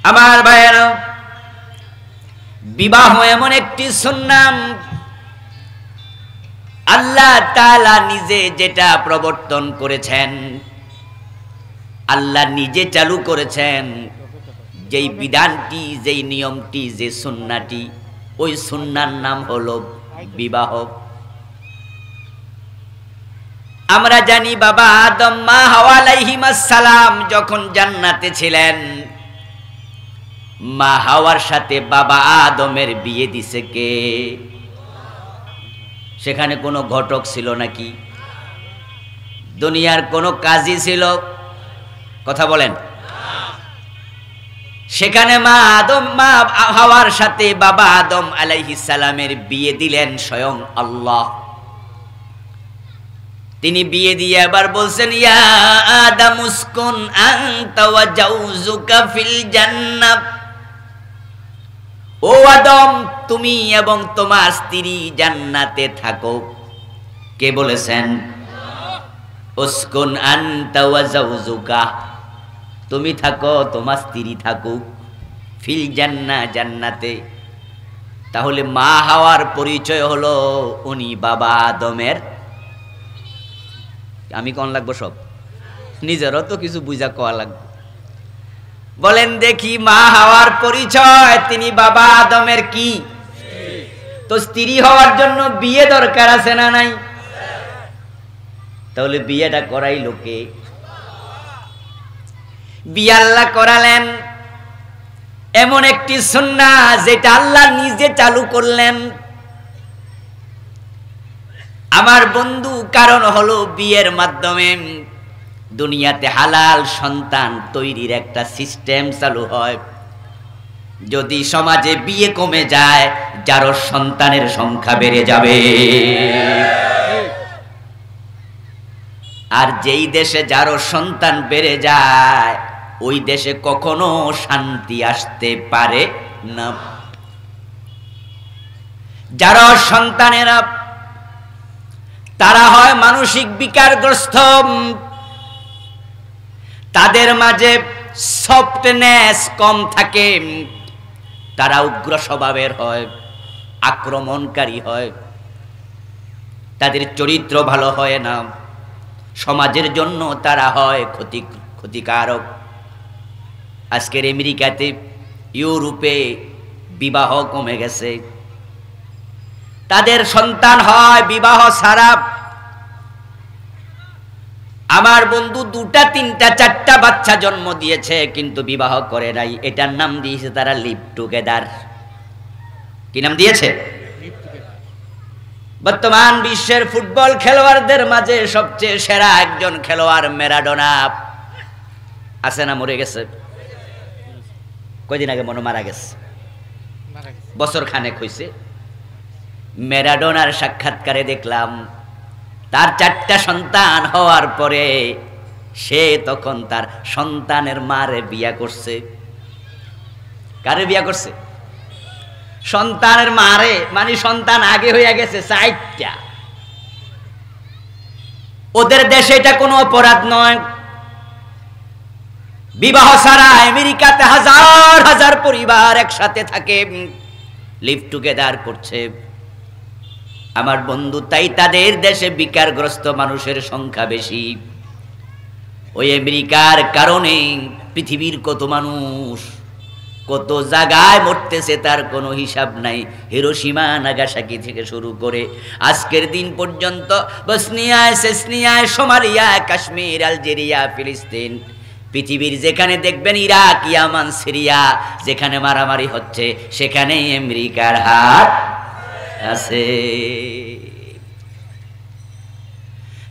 আমার ভাইয়েরা, বিবাহ এমন একটি সুন্নাত আল্লাহ তাআলা নিজে যেটা প্রবর্তন করেছেন, আল্লাহ নিজে চালু করেছেন, যেই বিধানটি, যেই নিয়মটি, যে সুন্নাহটি, ওই সুন্নাহর নাম হলো বিবাহ। আমরা জানি বাবা আদম মা হাওয়া আলাইহিস সালাম যখন জান্নাতে ছিলেন, মা হাওয়ার সাথে বাবা আদমের বিয়ে দিছে কে? সেখানে কোনো ঘটক ছিল নাকি? দুনিয়ার কোনো কাজী ছিল? কথা বলেন। সেখানে মা হাওয়ার সাথে বাবা আদম আলাইহিস সালামের বিয়ে দিলেন স্বয়ং আল্লাহ। তিনি বিয়ে দিয়ে আবার বলছেন, ইয়া আদম উসকুন আনতা ওয়া জাওজুকা ফিল জান্নাহ। ও আদম, তুমি এবং তোমার স্ত্রী জান্নাতে থাকো। কে বলেছেন? উসকুন আনতা ওয়া জাওজুকা, তুমি থাকো, তোমার স্ত্রী থাকুক, ফিল জান্নাহ, জান্নাতে। তাহলে মা হাওয়ার পরিচয় হলো উনি বাবা আদমের, আমি কোন লাগবো সব, নিজেরও তো কিছু বুঝা কোয়া লাগবে। বলেন দেখি, মা হাওয়ার পরিচয় তিনি বাবা আদমের কি? তো স্ত্রী হওয়ার জন্য বিয়ে দরকার আছে না নাই? তাহলে বিয়েটা করাই লোকে, বিয়ে আল্লাহ করালেন। এমন একটি সুন্নাহ যেটা আল্লাহ নিজে চালু করলেন। আমার বন্ধু, কারণ হলো বিয়ের মাধ্যমে দুনিয়াতে হালাল সন্তান তৈরির একটা সিস্টেম চালু হয়। যদি সমাজে বিয়ে কমে যায়, যার সন্তানের সংখ্যা বেড়ে যাবে। আর যেই দেশে যার সন্তান বেড়ে যায়, ওই দেশে কখনো শান্তি আসতে পারে না। যারা সন্তানেরা তারা হয় মানসিক বিকারগ্রস্ত, তাদের মাঝে সফটনেস কম থাকে, তারা উগ্র স্বভাবের হয়, আক্রমণকারী হয়, তাদের চরিত্র ভালো হয় না, সমাজের জন্য তারা হয় ক্ষতিকারক। আজকের আমেরিকাতে, ইউরোপে বিবাহ কমে গেছে, তাদের সন্তান হয় বিবাহ ছাড়া। আমার বন্ধু 2টা 3টা 4টা বাচ্চা জন্ম দিয়েছে, কিন্তু বিবাহ করে নাই। এটার নাম দিয়েছে তারা লিভ টুগেদার। কি নাম দিয়েছে? বর্তমান বিশ্বের ফুটবল খেলোয়াড়দের মাঝে সবচেয়ে সেরা একজন খেলোয়াড় ম্যারাডোনা আছে না? মরে গেছে কয়দিন আগে, মনে মারা গেছে, বছর খানেক হয়েছে। ম্যারাডোনার সাক্ষাৎকারে দেখলাম, তার 4টা সন্তান হওয়ার পরে সে তখন তার সন্তানের মারে বিয়া করছে। কারে বিয়া করছে? সন্তানের মারে, মানে সন্তান আগে হয়ে গেছে 4টা। ওদের দেশে এটা কোনো অপরাধ নয়। বিবাহ ছাড়া আমেরিকাতে হাজার হাজার পরিবার একসাথে থাকে, লিভ টুগেদার করছে। আমার বন্ধু, তাই তাদের দেশে বিকারগ্রস্ত মানুষের সংখ্যা বেশি। ওই আমেরিকার কারণে পৃথিবীর কত মানুষ কত জায়গায় মরতেছে তার কোনো হিসাব নাই। হিরোশিমা নাগাসাকি থেকে শুরু করে আজকের দিন পর্যন্ত বসনিয়ায়, চেচনিয়ায়, সোমালিয়া, কাশ্মীর, আলজেরিয়া, ফিলিস্তিন, পৃথিবীর যেখানে দেখবেন, ইরাক, ইয়ামান, সিরিয়া, যেখানে মারামারি হচ্ছে সেখানেই আমেরিকার হাত আছে।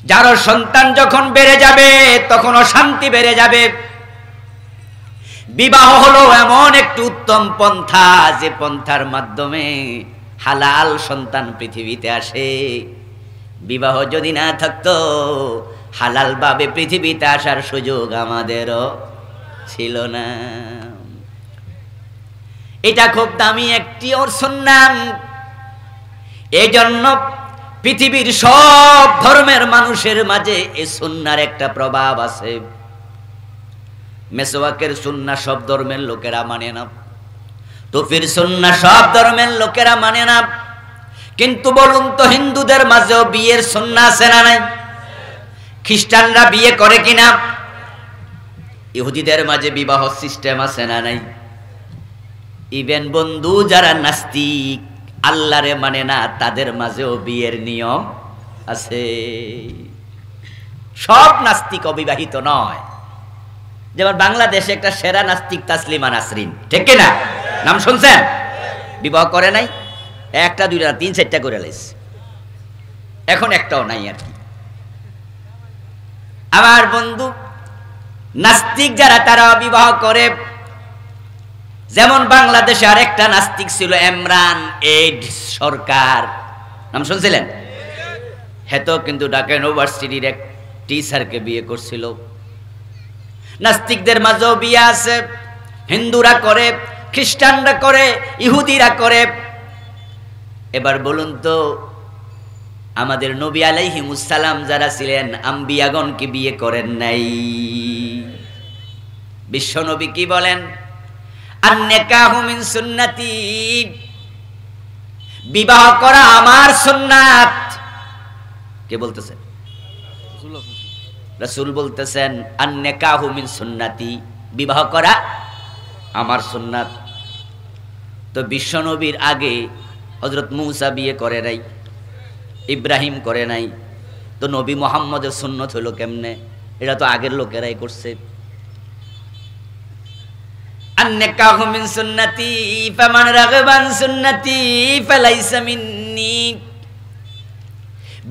যার সন্তান যখন বেড়ে যাবে, তখন অশান্তি বেড়ে যাবে। বিবাহ হলো এমন একটি উত্তম পন্থা, যে পন্থার মাধ্যমে হালাল সন্তান পৃথিবীতে আসে। বিবাহ যদি না থাকতো, হালাল ভাবে পৃথিবীতে আসার সুযোগ আমাদেরও ছিল না। এটা খুব দামি একটি সুন্নাত। এই জন্য পৃথিবীর সব ধর্মের মানুষের মাঝে এই সুন্নাহর একটা প্রভাব আছে। মেসওয়াকের সুন্নাহ সব ধর্মের লোকেরা মানে না, টুপির সুন্নাহ সব ধর্মের লোকেরা মানে না। কিন্তু বলুন তো, হিন্দুদের মাঝেও বিয়ের সুন্নাহ আছে না নাই? খ্রিস্টানরা বিয়ে করে কিনা? ইহুদিদের মাঝে বিবাহ সিস্টেম আছে না নাই? ইভেন বন্ধু যারা নাস্তিক, আল্লাহরে মানে না, তাদের মাঝেও বিয়ের নিয়ম আছে। সব নাস্তিক অবিবাহিত নয়। যেমন বাংলাদেশে একটা সেরা নাস্তিক তাসলিমা নাসরিন, ঠিক কিনা? নাম শুনছেন? বিবাহ করে নাই, একটা দুইটা না, 3-4টা করে লাইছে, এখন একটাও নাই আর কি। আমার বন্ধু নাস্তিক যারা, তারা বিবাহ করে। যেমন বাংলাদেশে আরেকটা নাস্তিক ছিল, ইমরান এইড সরকার, নাম শুনছিলেন? হেতো কিন্তু ঢাকা ইউনিভার্সিটির এক টিচারকে বিয়ে করছিল। নাস্তিকদের মাঝেও বিয়ে আছে, হিন্দুরা করে, খ্রিস্টানরা করে, ইহুদিরা করে। এবার বলুন তো, আমাদের নবী আলাইহিমুস সালাম যারা ছিলেন, আম্বিয়াগণকে বিয়ে করেন নাই? বিশ্ব নবী কি বলেন? আন-নিকাহু মিন সুন্নতি, বিবাহ করা আমার সুন্নাত। কে বলতেছেন? রাসূল বলতেছেন আন-নিকাহু মিন সুন্নতি, বিবাহ করা আমার সুন্নাত। তো বিশ্ব নবীর আগে হযরত মূসা বিয়ে করে নাই, ইব্রাহিম করে নাই, তো নবী মুহাম্মদের সুন্নত হলো কেমনে? এটা তো আগের লোকেরাই করছে। আন-নিকাহু মিন সুন্নতি ফামান রাগিবা আন সুন্নতি ফালাইসা মিন্নি,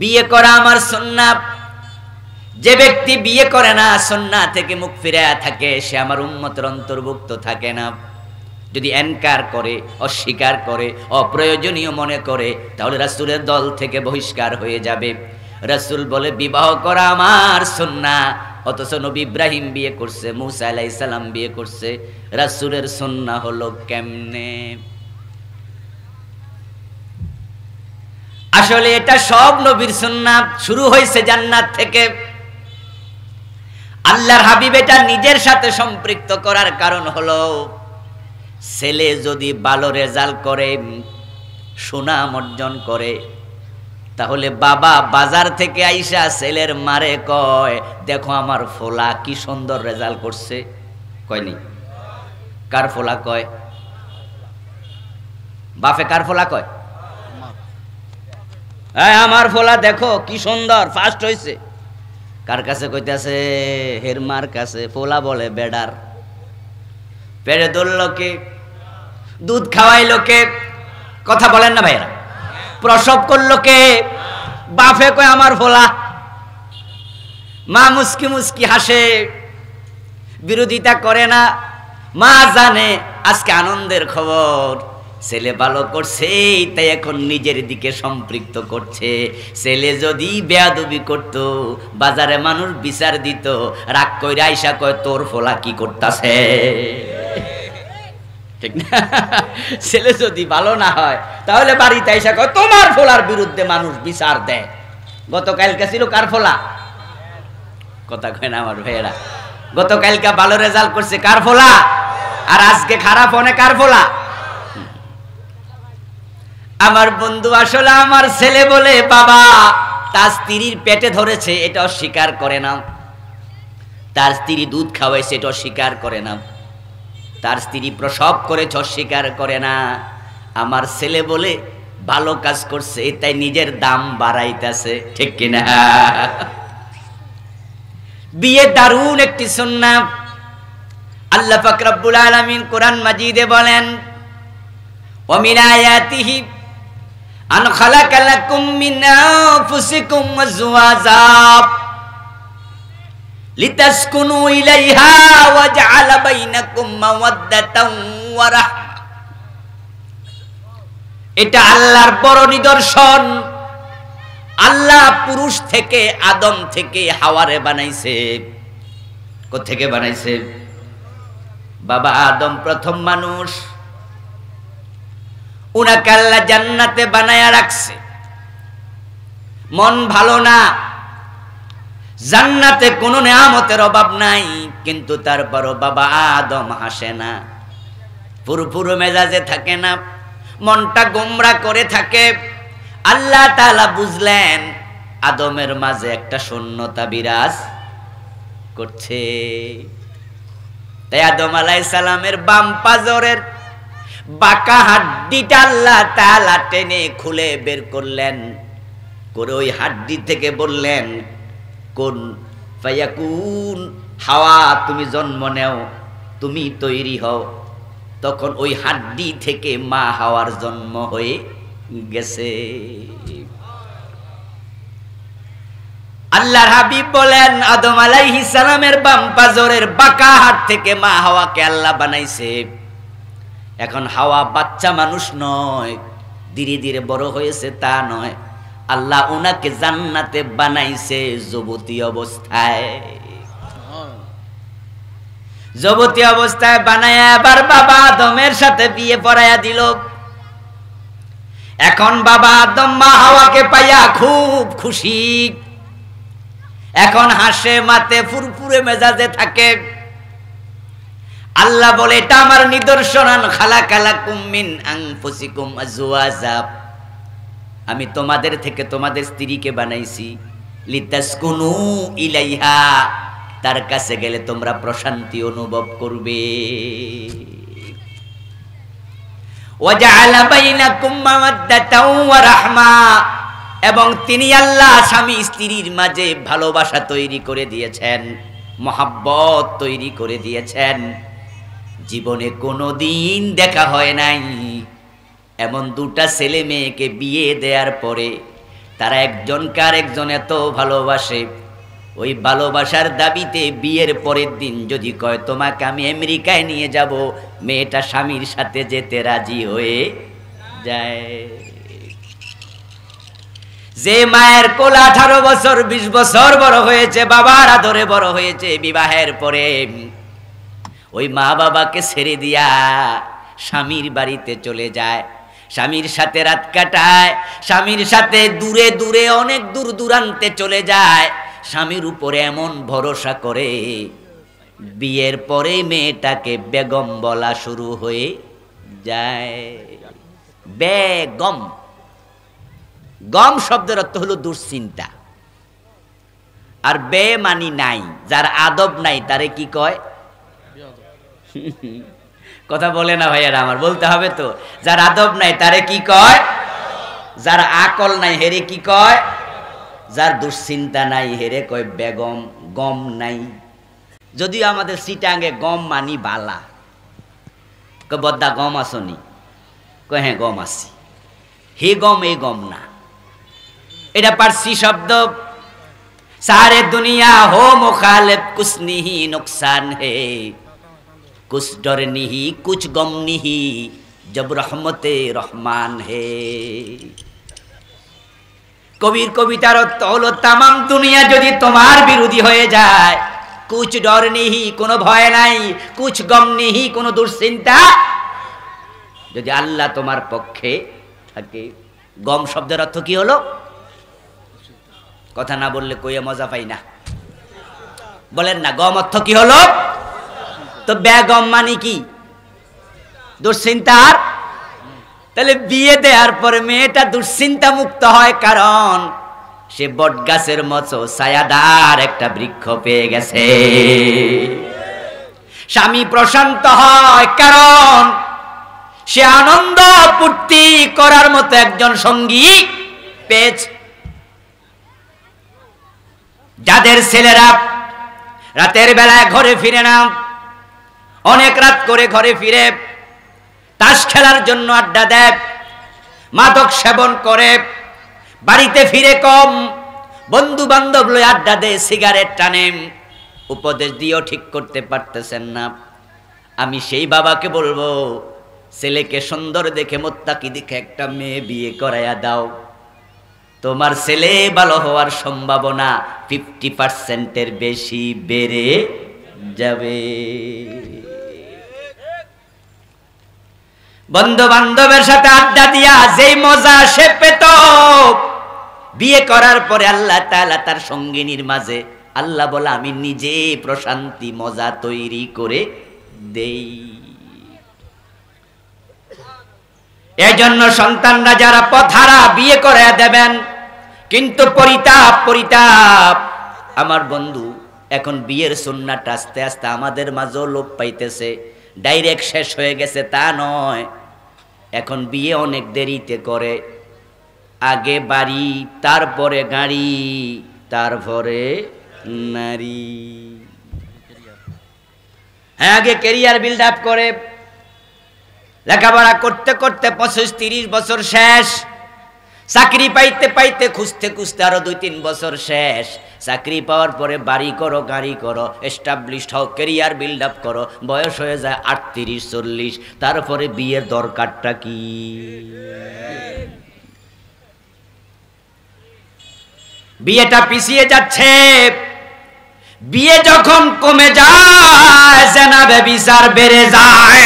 বিয়ে করা আমার সুন্নাত। যে ব্যক্তি বিয়ে করে না, সুন্নাহ থেকে মুখ ফিরায়া থাকে, সে আমার উম্মতের অন্তর্ভুক্ত থাকে না। যদি এনকার করে, অস্বীকার করে, অপ্রয়োজনীয় মনে করে, তাহলে রাসূলের দল থেকে বহিষ্কার হয়ে যাবে। রাসূল বলে বিবাহ করা আমার সুন্নাহ, অথচ নবী ইব্রাহিম বিয়ে করছে, মূসা আলাইহিস সালাম বিয়ে করছে। রাসূলের সুন্নাহ হলো কেমনে? আসলে এটা সব নবীর সুন্নাহ, শুরু হয়েছে জান্নাত থেকে। আল্লাহর হাবিব এটা নিজের সাথে সম্পৃক্ত করার কারণ হলো, ছেলে যদি ভালো রেজাল্ট করে, সুনাম অর্জন করে, তাহলে বাবা বাজার থেকে আইসা ছেলের মারে কয়, দেখো আমার ফোলা কি সুন্দর রেজাল্ট করছে। কয়নি? কার ফোলা কয়? বাপে কার ফোলা কয়? আমার ফোলা দেখো কি সুন্দর, ফার্স্ট হয়েছে। কার কাছে কইতাছে? হের মার কাছে। ফোলা বলে বেডার। পেড়ে ধরল কে? দুধ খাওয়াইলো কে? কথা বলেন না ভাইরা? প্রসব করলো কে? বাপে কয় আমার ফোলা। মা মুস্কি মুস্কি হাসে, বিরোধিতা করে না। মা জানে আজকে আনন্দের খবর, ছেলে ভালো করছে, তাই এখন নিজের দিকে সম্পৃক্ত করছে। ছেলে যদি বেয়াদবি করত, বাজারে মানুষ বিচার দিত, রাগ কইরা আইসা কয় তোর ফোলা কি করতাছে। ঠিক না? ছেলে যদি ভালো না হয়, তাহলে বাড়িতে আইসা কয় তোমার ফোলার বিরুদ্ধে মানুষ বিচার দেয়। গতকালকে ছিল কার ফোলা? কথা কয় না আমার ভাইয়েরা? গতকালকে ভালো রেজাল্ট করছে কার ফোলা? আর আজকে খারাপ হনে কার ফোলা? আমার বন্ধু আসলে আমার ছেলে বলে বাবা তার স্ত্রীর পেটে ধরেছে, এটা অস্বীকার করে না। তার স্ত্রী দুধ খাওয়াইছে, এটা অস্বীকার করে না। তার স্ত্রী প্রসব করেছে, অস্বীকার করে না। আমার ছেলে বলে ভালো কাজ করছে, তাই নিজের দাম বাড়াইতেছে, ঠিক কিনা? বিয়ে দারুণ একটি সুন্নাহ। আল্লাহ পাক রব্বুল আলামিন কোরআন মাজিদে বলেন, ওয়া মিন আয়াতিহি আন খালাকা লাকুম মিন আনফুসিকুম আজওয়াজা লিতাসকুনু ইলাইহা ওয়া জাআলা বাইনাকুম মাওয়াদ্দাতান ওয়া রাহমা। এটা আল্লাহর বড় নিদর্শন। আল্লাহ পুরুষ থেকে, আদম থেকে হাওয়ারে বানাইছে। কোত্থেকে বানাইছে? বাবা আদম প্রথম মানুষ, উনাকে আল্লাহ জান্নাতে বানায়া রাখছে। মন ভালো না, জান্নাতে কোনো নেয়ামতের অভাব নাই, কিন্তু তারপরও বাবা আদম হাসে না, ফুরফুরে মেজাজে থাকে না, মনটা গোমরা করে থাকে। আল্লাহ তাআলা বুঝলেন আদমের মাঝে একটা শূন্যতা বিরাজ করছে। তাই আদম আলাইহিস সালামের বাম পাজরের বাঁকা হাড্ডিটা আল্লাহ তাআলা টেনে খুলে বের করলেন, করে ওই হাড্ডি থেকে বললেন কুন ফায়াকুন, হাওয়া তুমি জন্ম নেও, তুমি তৈরি হও। তখন ওই হাড্ডি থেকে মা হাওয়ার জন্ম হয়ে গেছে। আল্লাহর হাবিব বলেন আদম আলাইহিস সালামের বাম পাজরের বাঁকা হাত থেকে মা হাওয়াকে আল্লাহ বানাইছে। এখন হাওয়া বাচ্চা মানুষ নয়, ধীরে ধীরে বড় হয়েছে তা নয়, আল্লাহ ওনাকে জান্নাতে বানাইছে যুবতী অবস্থায়। যুবতী অবস্থায় বানায়া আবার বাবা আদমের সাথে বিয়ে পড়াইয়া দিল। এখন বাবা আদম মা হাওয়াকে পাইয়া খুব খুশি, এখন হাসে মাতে ফুরফুরে মেজাজে থাকে। আল্লাহ বলে এটা আমার নিদর্শন, খালাকালাকুম মিন আনফুসিকুম আজওয়াজা, আমি তোমাদের থেকে তোমাদের স্ত্রীকে বানাইছি, লিতাসকুনু ইলাইহা, তার কাছে গেলে তোমরা প্রশান্তি অনুভব করবে। ওয়াজআলা বাইনাকুম মাওয়াদ্দাতাও ওয়া রাহমা, এবং তিনি আল্লাহ স্বামী স্ত্রীর মাঝে ভালোবাসা তৈরি করে দিয়েছেন, মহব্বত তৈরি করে দিয়েছেন। জীবনে কোনোদিন দেখা হয় নাই এমন দুটা ছেলে মেয়েকে বিয়ে দেওয়ার পরে তারা একজনকে আরেকজন এত ভালোবাসে, ওই ভালোবাসার দাবিতে বিয়ের পরের দিন যদি কয় তোমাকে আমি আমেরিকায় নিয়ে যাব, মেয়েটা স্বামীর সাথে যেতে রাজি হয়ে যায়। যে মায়ের কোল 18 বছর 20 বছর বড় হয়েছে, বাবার আদরে বড় হয়েছে, বিবাহের পরে ওই মা বাবাকে ছেড়ে দিয়া স্বামীর বাড়িতে চলে যায়, স্বামীর সাথে রাত কাটায়, স্বামীর সাথে দূরে দূরে অনেক দূর দূরান্তে চলে যায়, স্বামীর উপরে এমন ভরসা করে বিয়ের পরে মেয়েটাকে বেগম বলা শুরু হয়ে যায়। বেগম, গম শব্দের অর্থ হলো দুশ্চিন্তা, আর বে মানি নাই, যার আদব নাই তারে কি কয়? কথা বলে না ভাইয়ারা আমার, বলতে হবে তো। যার আদব নাই তারে কি কয়? যার আকল নাই হেরে কি কয়? যার দুশ্চিন্তা নাই হেরে কয় বেগম। গম নাই, যদিও আমাদের সিটাঙ্গে গম মানি বালা। কয় বদ্দা গম আসনি? কয় হ্যাঁ গম আসি। হে গম এই গম না, এটা পার্সি শব্দ। সারে দুনিয়া হো মুখালিফ কুছ নিহি নুকসান হে, कुछ डर नहीं कुछ गम नहीं जब रहमते रहमान है। কবির কবিতার অর্থ হলো তামাম দুনিয়া যদি তোমার বিরোধী হয়ে যায়, কুছ ডর নেই কোনো ভয় নাই, কুছ গম নেই কোনো দুশ্চিন্তা, যদি আল্লাহ তোমার পক্ষে থাকে। গম শব্দের অর্থ কি হলো? কথা না বললে কইয়া মজা পাই না, বলেন না গম অর্থ কি হলো? তো বেগম মানে কি? দুশ্চিন্তার। তাহলে বিয়ে দেওয়ার পরে মেয়েটা দুশ্চিন্তা মুক্ত হয়, কারণ সে বট গাছের মতো ছায়াদার একটা বৃক্ষ পেয়ে গেছে। স্বামী প্রশান্ত হয়, কারণ সে আনন্দ পূর্তি করার মতো একজন সঙ্গী পেয়েছে। যাদের ছেলেরা রাতের বেলায় ঘরে ফিরে না, অনেক রাত করে ঘরে ফিরে তাস খেলার জন্য আড্ডা দেয়, মাদক সেবন করে, বাড়িতে ফিরে কম, বন্ধু বান্ধব লয়ে আড্ডা দেয়, সিগারেট টানে, উপদেশ দিয়েও ঠিক করতে পারতেছেন না, আমি সেই বাবাকে বলবো ছেলেকে সুন্দর দেখে মোত্তাকি দেখে একটা মেয়ে বিয়ে করাইয়া দাও, তোমার ছেলে ভালো হওয়ার সম্ভাবনা 50% বেশি বেড়ে যাবে। বন্ধু বান্ধবের সাথে আড্ডা দিয়া যেই মজা সে পেত, বিয়ে করার পরে আল্লাহ তাআলা তার সঙ্গিনীর মাঝে আল্লাহ বলে আমি নিজে প্রশান্তি মজা তৈরি করে দেই। এজন্য সন্তানরা যারা পথহারা বিয়ে করে দেবেন, কিন্তু পরিতাপ পরিতাপ আমার বন্ধু, এখন বিয়ের সুন্নাহটা আস্তে আস্তে আমাদের মাঝেও লোপ পাইতেছে। ডাইরেক্ট শেষ হয়ে গেছে তা নয়, এখন বিয়ে অনেক দেরিতে করে। আগে বাড়ি, তারপরে গাড়ি, তারপরে নারী। হ্যাঁ, আগে ক্যারিয়ার বিল্ড আপ করে, লেখাপড়া করতে করতে 25-30 বছর শেষ, চাকরি পাইতে পাইতে খুঁজতে খুঁজতে আরো 2-3 বছর শেষ। চাকরি পাওয়ার পরে বাড়ি করো, গাড়ি করো, এস্টাবলিশড হও, ক্যারিয়ার বিল্ড আপ করো, বয়স হয়ে যায় 38-40, তারপরে বিয়ের দরকারটা কি? বিয়েটা পিছিয়ে যাচ্ছে। বিয়ে যখন কমে যায়, জেনা ব্যভিচার বেড়ে যায়।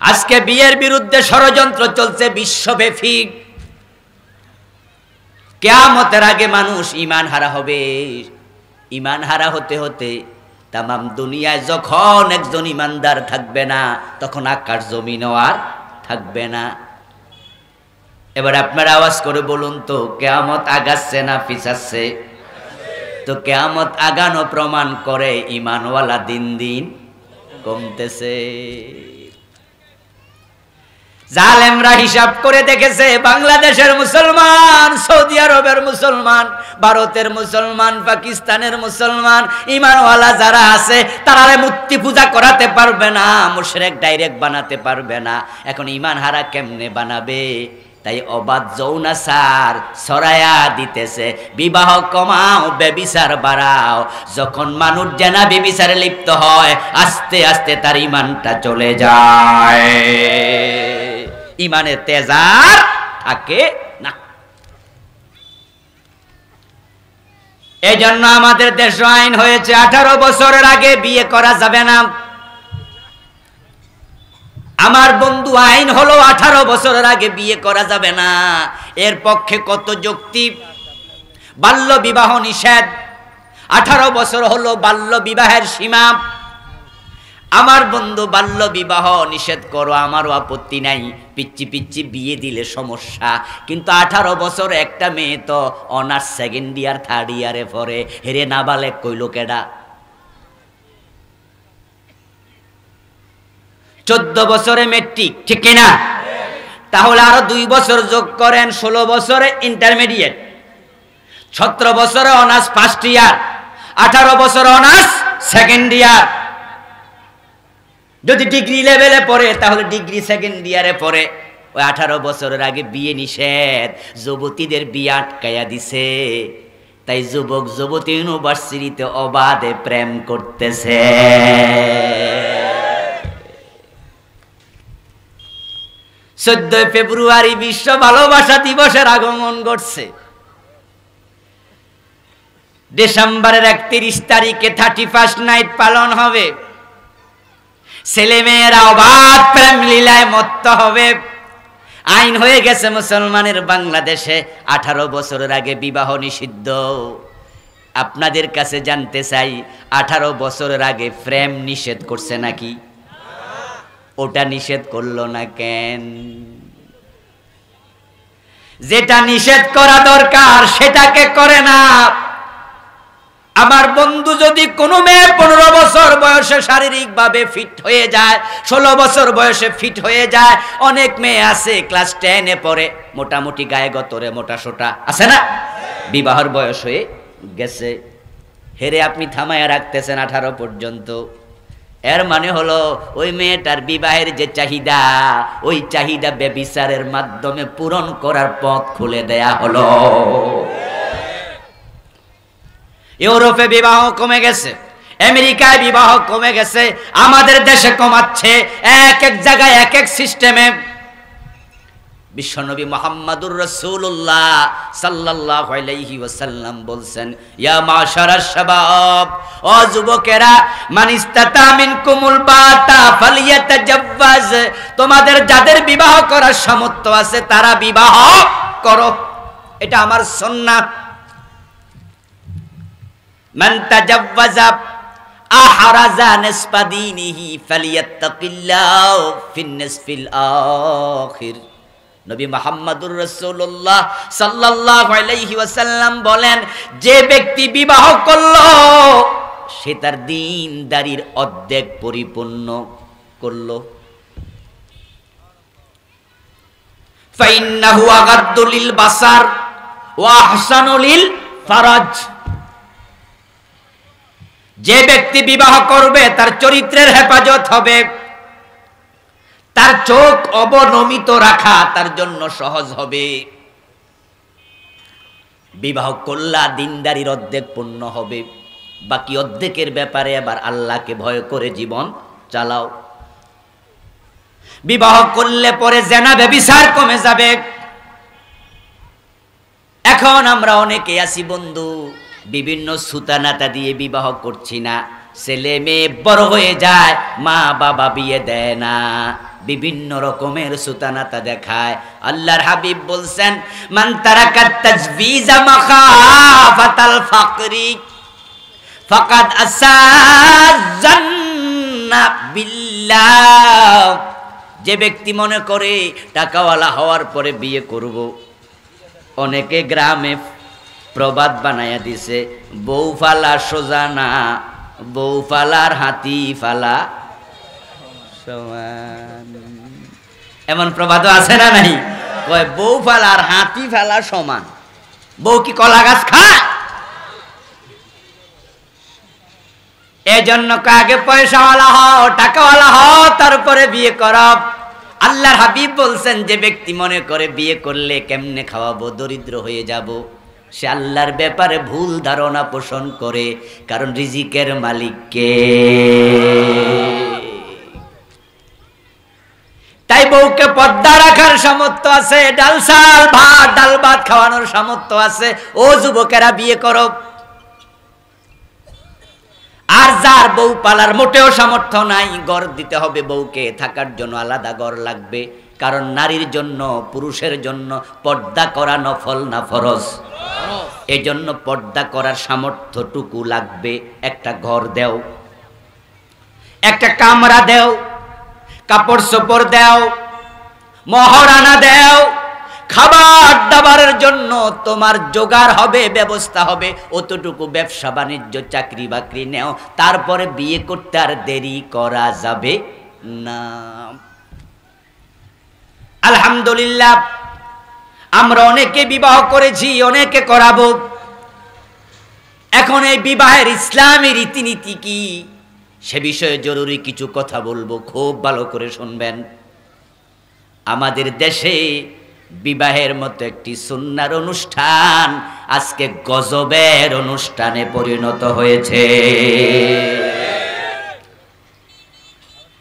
আজকে বিয়ের বিরুদ্ধে ষড়যন্ত্র চলছে বিশ্বব্যাপী। কিয়ামতের আগে মানুষ ঈমান হারা হবে। ঈমান হারা হতে হতে তামাম দুনিয়ায় যখন একজন ঈমানদার থাকবে না, তখন আকাশ জমিনও আর থাকবে না। এবার আপনারা আওয়াজ করে বলুন তো, কিয়ামত আগাচ্ছে না পিছাচ্ছে? তো কিয়ামত আগানো প্রমাণ করে ঈমানওয়ালা দিন দিন কমতেছে। জালেমরা হিসাব করে দেখেছে, বাংলাদেশের মুসলমান, সৌদি আরবের মুসলমান, ভারতের মুসলমান, পাকিস্তানের মুসলমান, ঈমানওয়ালা যারা আছে তারা মূর্তি পূজা করাতে পারবে না, মুশরিক ডাইরেক্ট বানাতে পারবে না। এখন ঈমান হারা কেমনে বানাবে? তাই অবাধ যৌনাচার ছড়ায়া দিতেছে। বিবাহ কমাও, ব্যভিচার বাড়াও। যখন মানুষ জেনা ব্যভিচারে লিপ্ত হয়, আস্তে আস্তে তার ঈমানটা চলে যায়, ঈমানের তেজার থাকে না। এই জন্য আমাদের দেশে আইন হয়েছে 18 বছরের আগে বিয়ে করা যাবে না। আমার বন্ধু, আইন হলো 18 বছরের আগে বিয়ে করা যাবে না। এর পক্ষে কত যুক্তি। বাল্য বিবাহ নিষেধ, 18 বছর হলো বাল্য বিবাহের সীমা। আমার বন্ধু, বাল্য বিবাহ নিষেধ করো, আমারও আপত্তি নাই, পিচ্ছি পিচ্ছি বিয়ে দিলে সমস্যা। কিন্তু 18 বছর একটা মেয়ে তো অনার্স 2nd ইয়ার 3rd ইয়ারে পড়ে, হেরে নাবালেক কইল কেডা? 14 বছরে মেট্রিক, ঠিক কিনা? তাহলে আরো 2 বছর যোগ করেন, 16 বছরে ইন্টারমিডিয়েট, 17 বছরে অনার্স 1st ইয়ার, 18 বছর অনার্স 2nd ইয়ার। যদি ডিগ্রি লেভেলে পড়ে তাহলে ডিগ্রি 2nd ইয়ারে পড়ে। ওই 18 বছরের আগে বিয়ে নিষেধ, যুবতীদের বিয়ে আটকায়া দিছে। তাই যুবক যুবতী ইউনিভার্সিটিতে অবাধে প্রেম করতেছে। 14 ফেব্রুয়ারি বিশ্ব ভালোবাসা দিবসের আগমন ঘটছে। ডিসেম্বরের 31 তারিখে 31st নাইট পালন হবে। ছেলেমেয়েরা অবাধ প্রেম লীলায় মত্ত হবে। আইন হয়ে গেছে মুসলমানের বাংলাদেশে 18 বছরের আগে বিবাহ নিষিদ্ধ। আপনাদের কাছে জানতে চাই, 18 বছরের আগে প্রেম নিষেধ করছে নাকি? ওটা নিষেধ করলো না কেন? যেটা নিষেধ করা দরকার সেটাকে করে না। আমার বন্ধু, যদি কোনো মেয়ে 15 বছর বয়সে শারীরিকভাবে ফিট হয়ে যায়, 16 বছর বয়সে ফিট হয়ে যায়, অনেক মেয়ে আছে ক্লাস 10-এ পড়ে, মোটামুটি গায়ে গতরে মোটা সোটা আছে না, বিবাহের বয়স হয়ে গেছে, হেরে আপনি থামায়া রাখতেছেন 18 পর্যন্ত। এর মানে হলো ওই মেয়েটার বিবাহের যে চাহিদা, ওই চাহিদা ব্যভিচারের মাধ্যমে পূরণ করার পথ খুলে দেয়া হলো। ইউরোপে বিবাহ কমে গেছে, আমেরিকায় বিবাহ কমে গেছে, আমাদের দেশে কমাচ্ছে। এক এক জায়গায় এক এক সিস্টেমে। বিশ্বনবী মুহাম্মদুর রাসূলুল্লাহ সাল্লাল্লাহু আলাইহি ওয়াসাল্লাম বলছেন, ইয়া মাশারাশ শাবাব, ও যুবকেরা, মান ইসতাতা মিনকুমুল বাতা ফালিয়াতাজাওয়াজ, তোমাদের যাদের বিবাহ করার সামর্থ্য আছে তারা বিবাহ করো। এটা আমার সুন্নাহ। মান তাজাওয়াজা আহরাজা নিসফা দীনিহি ফালিয়াত্তাকিল্লাহ ফিন নিসফিল আখির। নবী মুহাম্মদুর রাসূলুল্লাহ সাল্লাল্লাহু আলাইহি ওয়াসাল্লাম বলেন, যে ব্যক্তি বিবাহ করলো সে তার দ্বীনদারির অর্ধেক পরিপূর্ণ করলো। ফাইন্নাহু আগাদ্দু লিল বাসার ওয়া আহসানু লিল ফারাজ। যে ব্যক্তি বিবাহ করবে তার চরিত্রের হেফাজত হবে, তার চোখ অবনমিত রাখা তার জন্য সহজ হবে। বিবাহ করলা দিনদারির অর্ধেক পূর্ণ হবে, বাকি অর্ধেকের ব্যাপারে আবার আল্লাহকে ভয় করে জীবন চালাও। বিবাহ করলে পরে জেনা ব্যভিচার কমে যাবে। এখন আমরা অনেকে আছি বন্ধু, বিভিন্ন সুতানাতা দিয়ে বিবাহ করছি না, ছেলে মেয়ে বড় হয়ে যায়, মা বাবা বিয়ে দেয় না, বিভিন্ন রকমের সুতানাতা দেখায়। আল্লাহর হাবিব বলছেন, মান তারাকাত তাজবিজা মাখাফাতাল ফাকরি ফাকাদ আসাজ্জান্না বিল্লাহ। যে ব্যক্তি মনে করে টাকাওয়ালা হওয়ার পরে বিয়ে করব, অনেকে গ্রামে প্রবাদ বানায়া দিছে, বউ ফালা সোজা না, বউ ফালার হাতি ফালা সমান। এমন প্রবাদও আছে না নাই? কয় বউ ফালার হাতি ফালা সমান। বউ কি কলা গাছ খায়? এজন্য আগে পয়সাওয়ালা হও, টাকাওয়ালা হও, তারপরে বিয়ে করো। আল্লাহর হাবিব বলছেন, যে ব্যক্তি মনে করে বিয়ে করলে কেমনে খাওয়াবো, দরিদ্র হয়ে যাব, সে আল্লাহর ব্যাপারে ভুল ধারণা পোষণ করে, কারণ রিজিকের মালিক কে? তাই বউকে পর্দা রাখার সামর্থ্য আছে, ডাল ভাত খাওয়ানোর সামর্থ্য আছে, ও যুবকেরা বিয়ে করো। আর যার বউ পালার মোটেও সামর্থ্য নাই, ঘর দিতে হবে, বউকে থাকার জন্য আলাদা ঘর লাগবে, কারণ নারীর জন্য পুরুষের জন্য পর্দা করা নফল না ফরজ। এই জন্য পর্দা করার সামর্থ্যটুকু লাগবে। একটা ঘর দেও, একটা কামরা দেও, কাপড় চোপড় দেও, মহারানা দেও, খাবার দাবারের জন্য তোমার জোগাড় হবে, ব্যবস্থা হবে, অতটুকু ব্যবসা বাণিজ্য চাকরি বাকরি নেও, তারপরে বিয়ে করতে আর দেরি করা যাবে না। আলহামদুলিল্লাহ, আমরা অনেকে বিবাহ করেছি, অনেকে করাবো। এখন এই বিবাহের ইসলামী রীতিনীতি কি, সে বিষয়ে জরুরি কিছু কথা বলবো, খুব ভালো করে শুনবেন। আমাদের দেশে বিবাহের মতো একটি সুন্নাহর অনুষ্ঠান আজকে গজবের অনুষ্ঠানে পরিণত হয়েছে।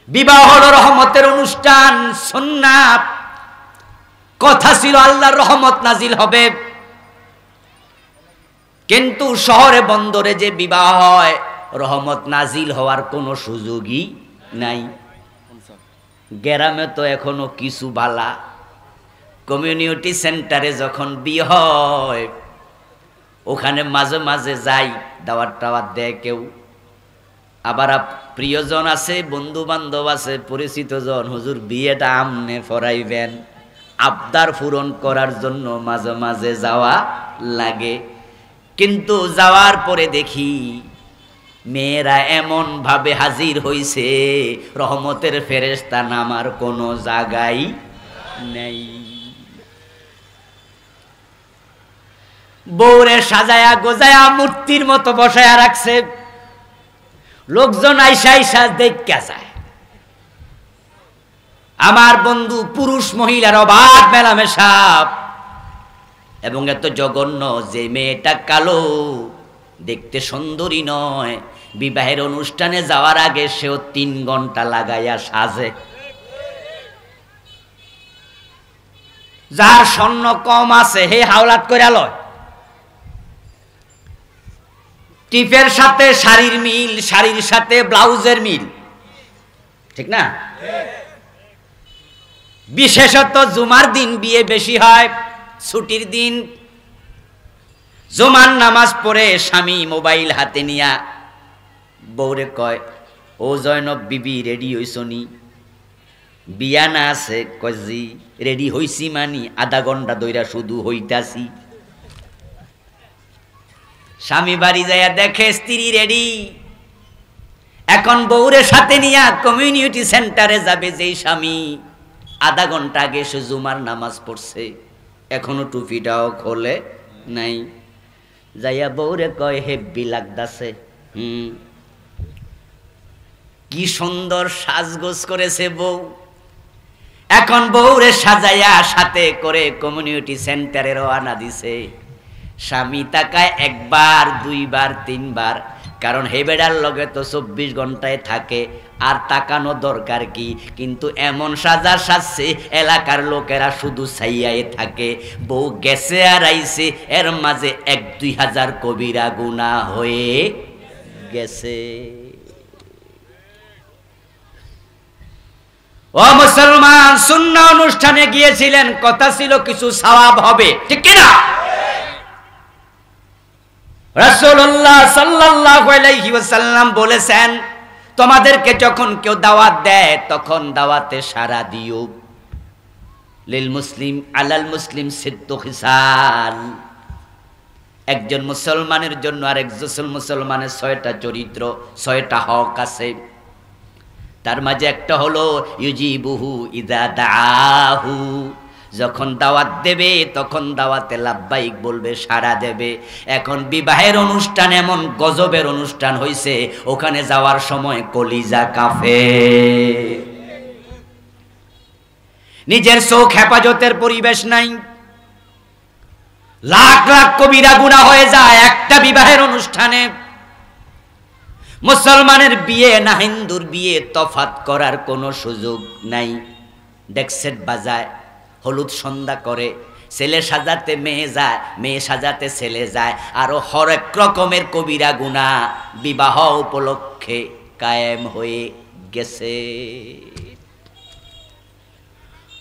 বিবাহ হলো রহমতের অনুষ্ঠান, সুন্নাহ। কথা ছিল আল্লাহর রহমত নাজিল হবে, কিন্তু শহরে বন্দরে যে বিবাহ হয়, রহমত নাজিল হওয়ার কোনো সুযোগই নাই। গ্রামে তো এখনো কিছু বালা, কমিউনিটি সেন্টারে যখন বিয়ে হয়, ওখানে মাঝে মাঝে যাই, দাওয়াত টাওয়াত দেয় কেউ, আবার প্রিয়জন আছে, বন্ধু বান্ধব আছে, পরিচিত জন, হুজুর বিয়েটা আমনে ফরাইবেন, আবদার পূরণ করার জন্য মাঝে মাঝে যাওয়া লাগে। কিন্তু যাওয়ার পরে দেখি মেয়েরা এমন ভাবে হাজির হইছে, রহমতের ফেরেশতা নামার কোনো জায়গাই নেই। বউরে সাজায়া গোজায়া মূর্তির মতো বসায়া রাখছে, লোকজন আইসা আইসা দেখা যায়। আমার বন্ধু, পুরুষ মহিলার অবাধ মেলামেশা, এবং এত জঘন্য যে মেয়েটা কালো, দেখতে সুন্দরী নয়, বিবাহের অনুষ্ঠানে যাওয়ার আগে সেও 3 ঘন্টা লাগাইয়া সাজে। যার স্বর্ণ কম আছে হে হাওলাত করে লয়, টিপের সাথে শাড়ির মিল, শাড়ির সাথে ব্লাউজের মিল, ঠিক না? বিশেষত জুমার দিন বিয়ে বেশি হয়, ছুটির দিন, জুমার নামাজ পড়ে স্বামী মোবাইল হাতে নিয়া বউরে কয়, ও জয়নব বিবি রেডি হইছনি? বিয়া না আছে? কজি রেডি হইছি মানি আধা ঘন্টা ধইরা শুধু হইতাছি। স্বামী বাড়ি যাইয়া দেখে স্ত্রী রেডি। এখন বউরে সাথে নিয়া কমিউনিটি সেন্টারে যাবে যেই স্বামী আধা ঘন্টা আগে সে জুমার নামাজ পড়ছে, এখনো টুপিটাও খোলে নাই। যাইয়া বউরে কয়, হেব্বি লাগতাছে। কি সুন্দর সাজগোজ করেছে বউ। এখন বউরে সাজাইয়া সাথে করে কমিউনিটি সেন্টারে রওনা দিছে। স্বামী তাকায় একবার, দুইবার, তিনবার, কারণ হেবেডার লগে তো 24 ঘন্টায় থাকে, আর তাকানো দরকার কি? কিন্তু এমন সাজা সাজছে এলাকার লোকেরা শুধু ছাইয়ায় থাকে। বউ গেছে আর আইছে, এর মাঝে 1-2 হাজার কবিরা গুনাহ হয়ে গেছে। ও মুসলমান, সুন্নাহ অনুষ্ঠানে গিয়েছিলেন, কথা ছিল কিছু সওয়াব হবে, ঠিক কি না? রাসূলুল্লাহ সাল্লাল্লাহু আলাইহি ওয়াসাল্লাম বলেছেন, তোমাদেরকে যখন কেউ দাওয়াত দেয় তখন দাওয়াতে সাড়া দিও। লিল মুসলিম আলাল মুসলিম সিদ্দু খিসাল। একজন মুসলমানের জন্য আরেকজন মুসলমানের 6টা চরিত্র, 6টা হক আছে। তার মাঝে একটা হলো ইউজিবুহু ইযা দাআহু, যখন দাওয়াত দেবে তখন দাওয়াতে লাব্বাইক বলবে, সাড়া দেবে। এখন বিবাহের অনুষ্ঠান এমন গজবের অনুষ্ঠান হইছে, ওখানে যাওয়ার সময় কলিজা কাঁপে। নিজের চোখ হেফাজতের পরিবেশ নাই, লাখ লাখ কবিরা গুনাহ হয়ে যায় একটা বিবাহের অনুষ্ঠানে। মুসলমানের বিয়ে না হিন্দুর বিয়ে তফাৎ করার কোনো সুযোগ নাই। ডেকসেট বাজায়, হলুদ সন্ধ্যা করে, ছেলে সাজাতে মেয়ে যায়, মেয়ে সাজাতে ছেলে যায়, আরো হরেক রকমের কবিরা গুনাহ বিবাহ উপলক্ষে কায়েম হয়ে গেছে।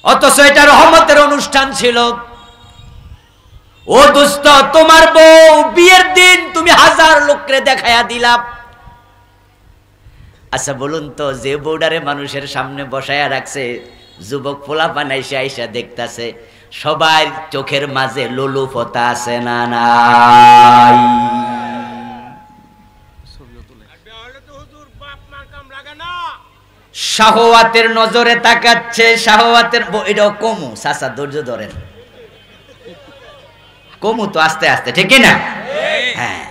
অথচ এটা রহমতের অনুষ্ঠান ছিল। ও দোস্ত, তোমার বউ বিয়ের দিন তুমি 1000 লোকরে দেখায়া দিলা। আচ্ছা বলুন তো, যে বউডারে মানুষের সামনে বসায়া রাখছে, যুবক পোলাপান আইসা আইসা দেখতাছে, সবার চোখের মাঝে লোলুপতা আছে না নাই? শাহওয়াতের নজরে তাকাচ্ছে, শাহওয়াতের এটাও কমু। চাচা ধৈর্য ধরেন, কমু তো আস্তে আস্তে, ঠিক না? হ্যাঁ,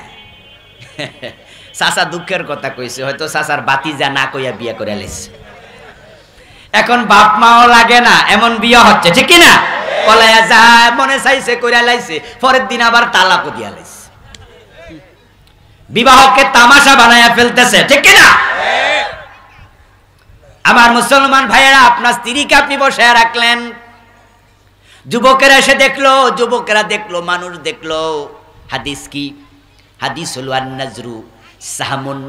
চাচা দুঃখের কথা কইছে, হয়তো চাচার বাতিজা না কইয়া বিয়া করে লাইছে। এখন বাপ মাও লাগে না, এমন বিয়া হচ্ছে, ঠিক না? পলায়া যায়, মনে চাইছে কইরা লাইছে, পরের দিন আবার তালাকও দিয়া লাইছে। বিবাহকে তামাশা বানায়া ফেলতেছে, ঠিক না? আমার মুসলমান ভাইয়েরা, আপনার স্ত্রীকে আপনি বসায় রাখলেন, যুবকেরা এসে দেখলো, যুবকেরা দেখলো, মানুষ দেখলো। হাদিস কি? হাদিস হলো আন-নাজরু সাহমুন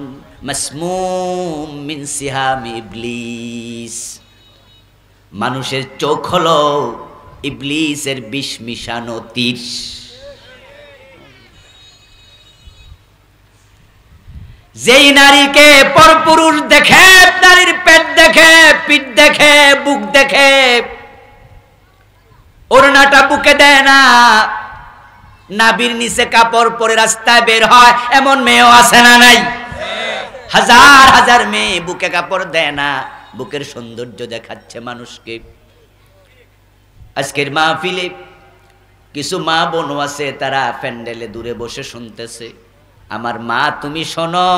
মাসমুম মিন সিহামি ইবলিস। মানুষের চোখ হলো ইবলিসের বিষ মিশানো তীর। যেই নারীকে পরপুরুষ দেখে, নারীর পেট দেখে, পিঠ দেখে, বুক দেখে, ওড়নাটা বুকে দেয় না, নাভির নিচে কাপড় পরে রাস্তায় বের হয়, এমন মেয়েও আছে না নাই? হাজার হাজার মেয়ে বুকে কাপড় দেয় না, বুকের সৌন্দর্য দেখাচ্ছে মানুষকে। আজকের মাহফিলে কিছু মা বোন আছে, তারা প্যান্ডেলে দূরে বসে শুনতেছে। আমার মা, তুমি শোনো,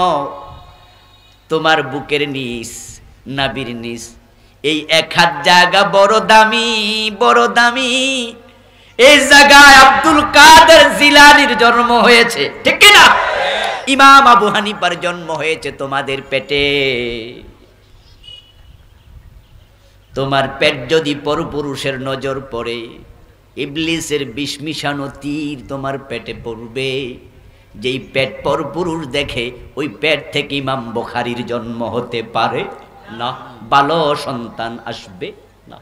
তোমার বুকের নিচ, নাভির নিচ, এই 1 হাত জায়গা বড় দামি, বড় দামি। এই জায়গায় আব্দুল কাদের জিলানীর জন্ম হয়েছে, ঠিক কি না? ইমাম আবু হানিফার জন্ম হয়েছে তোমাদের পেটে। তোমার পেট যদি পরপুরুষের নজর পড়ে, ইবলিসের বিষ মিশানো তীর তোমার পেটে পড়বে। যেই পেট পরপুরুষ দেখে, ওই পেট থেকে ইমাম বুখারীর জন্ম হতে পারে না, ভালো সন্তান আসবে না।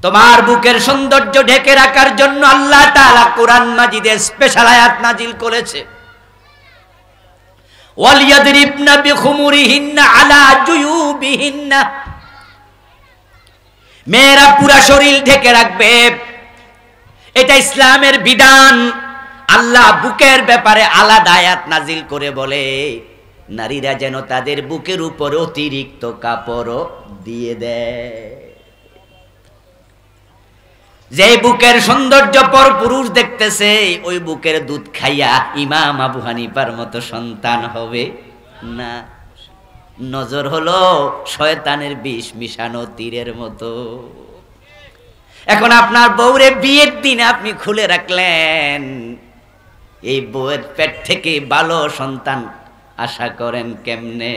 তোমার বুকের সৌন্দর্য ঢেকে রাখার জন্য আল্লাহ তাআলা কোরআন মাজিদে স্পেশাল আয়াত নাজিল করেছে, ওয়ালিয়াদরিবনা বিখুমুরিহিন্না আলা জুয়ুবিহিন্না। মেয়েরা পুরা শরীর ঢেকে রাখবে, এটা ইসলামের বিধান। আল্লাহ বুকের ব্যাপারে আলাদা আয়াত নাজিল করে বলে নারীরা যেন তাদের বুকের উপর অতিরিক্ত কাপড় দিয়ে দেয়। যে বুকের সৌন্দর্য পর পুরুষ দেখতেছে, ওই বুকের দুধ খাইয়া ইমাম আবু হানিফার মতো সন্তান হবে না। নজর হলো শয়তানের বিষ মিশানো তীরের মতো। এখন আপনার বউরে বিয়ের দিন আপনি খুলে রাখলেন, এই বউয়ের পেট থেকে ভালো সন্তান আশা করেন কেমনে?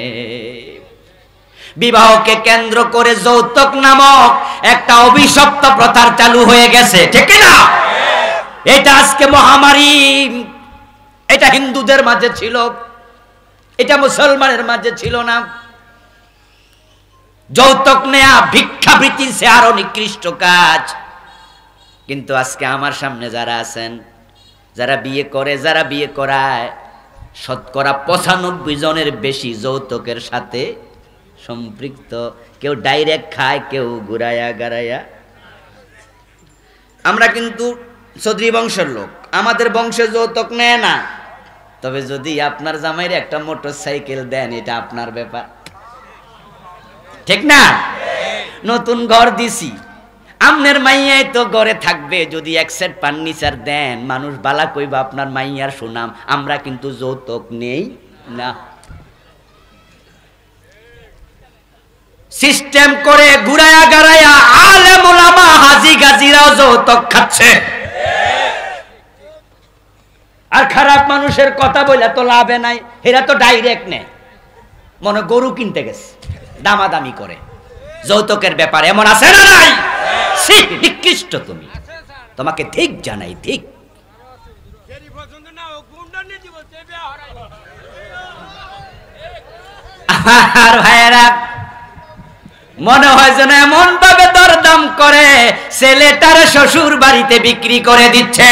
বিবাহকে কেন্দ্র করে যৌতুক নামক একটা অভিশপ্ত প্রথার চালু হয়ে গেছে, ঠিক না? এটা আজকে মহামারী। এটা হিন্দুদের মাঝে ছিল, এটা মুসলমানের মাঝে ছিল না। যৌতুক নেয়া ভিক্ষাবৃত্তির চেয়ে আরো নিকৃষ্ট কাজ। কিন্তু আজকে আমার সামনে যারা আছেন, যারা বিয়ে করে, যারা বিয়ে করায়, শতকরা 95 জনের বেশি যৌতুকের সাথে সম্পৃক্ত। কেউ ডাইরেক্ট খায়, কেউ ঘুরাইয়া গারাইয়া। আমরা কিন্তু চৌধুরী বংশের লোক, আমাদের বংশে যৌতুক নেয় না। তবে যদি আপনার জামাইরে একটা মোটর সাইকেল দেন, এটা আপনার ব্যাপার, ঠিক না? নতুন ঘর দিছি, আমনের মাইয়াই তো ঘরে থাকবে। যদি এক সেট ফার্নিচার দেন, মানুষ বালা কইবা আপনার মাইয়ার সুনাম। আমরা কিন্তু যৌতুক নেই না। সিস্টেম করে ঘুরায়া গারায়া আলেম ওলামা হাজি গাজিরাও যৌতুক খাচ্ছে। আর খারাপ মানুষের কথা বলে তো লাভে নাই, এরা তো ডাইরেক্ট নেয়। মনে গরু কিনতে গেছে, দামাদামি করে। যৌতুকের ব্যাপার এমন আছে না নাই? নিকৃষ্ট তুমি, তোমাকে ঠিক জানাই, ঠিক। আর ভাইয়েরা, মনে হয় যেন এমন ভাবে দরদাম করে ছেলেটার শ্বশুর বাড়িতে বিক্রি করে দিচ্ছে।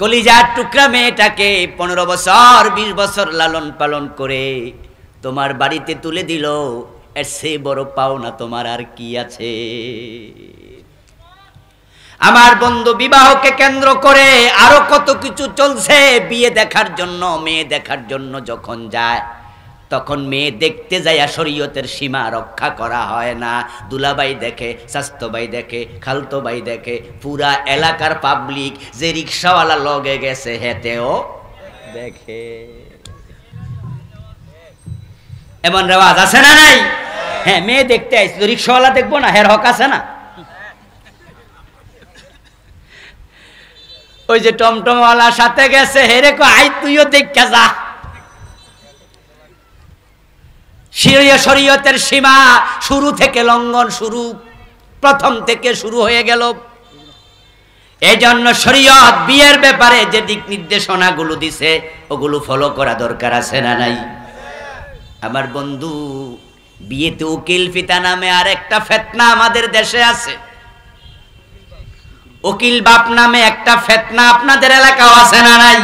কলিজার টুকরা মেয়েটাকে 15 বছর 20 বছর লালন পালন করে তোমার বাড়িতে তুলে দিল, এর চেয়ে বড় পাওনা তোমার আর কি আছে? আমার বন্ধু, বিবাহকে কেন্দ্র করে আরো কত কিছু চলছে। বিয়ে দেখার জন্য, মেয়ে দেখার জন্য যখন যায়, তখন মেয়ে দেখতে যায় শরীয়তের সীমা রক্ষা করা হয় না। দুলাভাই দেখে, স্বাস্থ্য ভাই দেখে, খালতো ভাই দেখে, পুরা এলাকার পাবলিক যে রিক্সাওয়ালা লগে গেছে হেতেও দেখে। এমন রেওয়াজ আছে না নাই? হ্যাঁ, মেয়ে দেখতে আইছি তো রিক্সাওয়ালা দেখবো না? হের হক আছে না? ওই যে টমটমওয়ালার সাথে গেছে, হেরে কো আই তুইও দেখা যা। শরীয়তের সীমা শুরু থেকে লঙ্ঘন শুরু, প্রথম থেকে শুরু হয়ে গেল। এই জন্য শরীয়ত বিয়ের ব্যাপারে যে দিক নির্দেশনাগুলো দিছে, ওগুলো ফলো করা দরকার আছে না নাই? আমার বন্ধু, বিয়েতে উকিল ফিতা নামে আর একটা ফেতনা আমাদের দেশে আছে। উকিল বাপ নামে একটা ফেতনা আপনাদের এলাকাও আছে না নাই?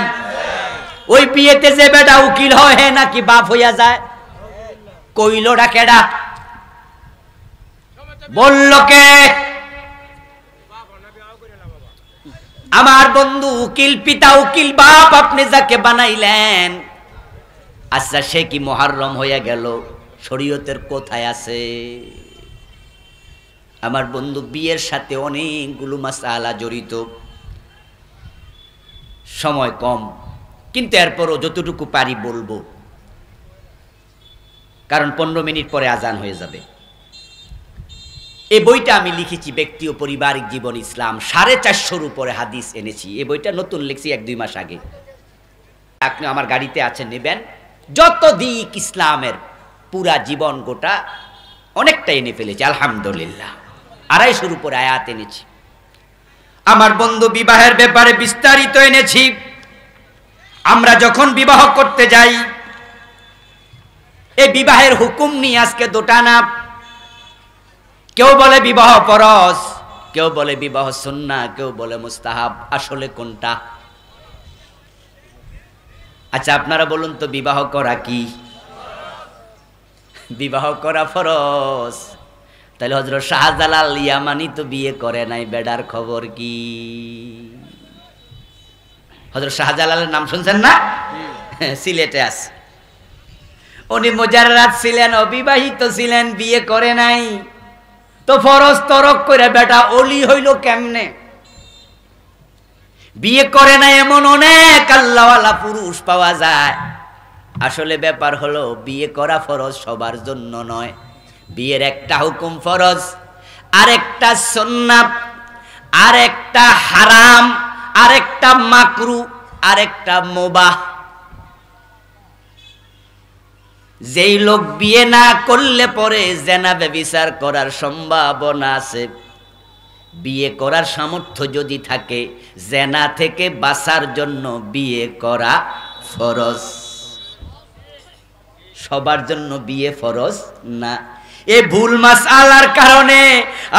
ওই বিয়েতে যে বেটা উকিল হয়, হে নাকি বাপ হইয়া যায়? কইলটা কেডা? বলল কে? আমার বন্ধু, উকিল পিতা, উকিল বাপ আপনি যাকে বানাইলেন, আচ্ছা সে কি মুহররম হইয়া গেল? শরীয়তের কোথায় আছে? আমার বন্ধু, বিয়ের সাথে অনেকগুলো মাসআলা জড়িত। সময় কম, কিন্তু এরপরও যতটুকু পারি বলবো, কারণ 15 মিনিট পরে আজান হয়ে যাবে। এই বইটা আমি লিখেছি, ব্যক্তি ও পারিবারিক জীবন ইসলাম, 450 উপরে হাদিস এনেছি। এই বইটা নতুন লিখছি 1-2 মাস আগে। আপনি আমার গাড়িতে আছেন, নেবেন। যত দিক ইসলামের পুরা জীবন গোটা অনেকটা এনে ফেলেছি আলহামদুলিল্লাহ। 250 উপরে আয়াত এনেছি। আমার বন্ধু, বিবাহের ব্যাপারে বিস্তারিত এনেছি। আমরা যখন বিবাহ করতে যাই, এই বিবাহের হুকুম নিয়ে আজকে দোটানা। কেউ বলে বিবাহ ফরজ, কেউ বলে বিবাহ সুন্নাহ, কেউ বলে মুস্তাহাব। আসলে কোনটা? আচ্ছা আপনারা বলুন তো, বিবাহ করা কি? বিবাহ করা ফরজ। তাহলে হযরত শাহজালাল ইয়ামানি তো বিয়ে করে নাই, বেডার খবর কি? হযরত শাহজালালের নাম শুনছেন না? সিলেটে আছে। উনি মুজাররাদ ছিলেন, অবিবাহিত ছিলেন, বিয়ে করে নাই। তো ফরজ তরক করে বেটা ওলি হইল কেমনে? বিয়ে করে নাই এমন অনেক আল্লাহওয়ালা পুরুষ পাওয়া যায়। আসলে ব্যাপার হলো, বিয়ে করা ফরজ সবার জন্য নয়। বিয়ের একটা হুকুম ফরজ, আরেকটা সুন্নাত, আরেকটা হারাম, আরেকটা মাকরু, আরেকটা মুবাহ। যেই লোক বিয়ে না করলে পরে জেনা ব্যভিচার করার সম্ভাবনা আছে, বিয়ে করার সামর্থ্য যদি থাকে, জেনা থেকে বাঁচার জন্য বিয়ে করা ফরজ। সবার জন্য বিয়ে ফরজ না। এই ভুল মাসআলার কারণে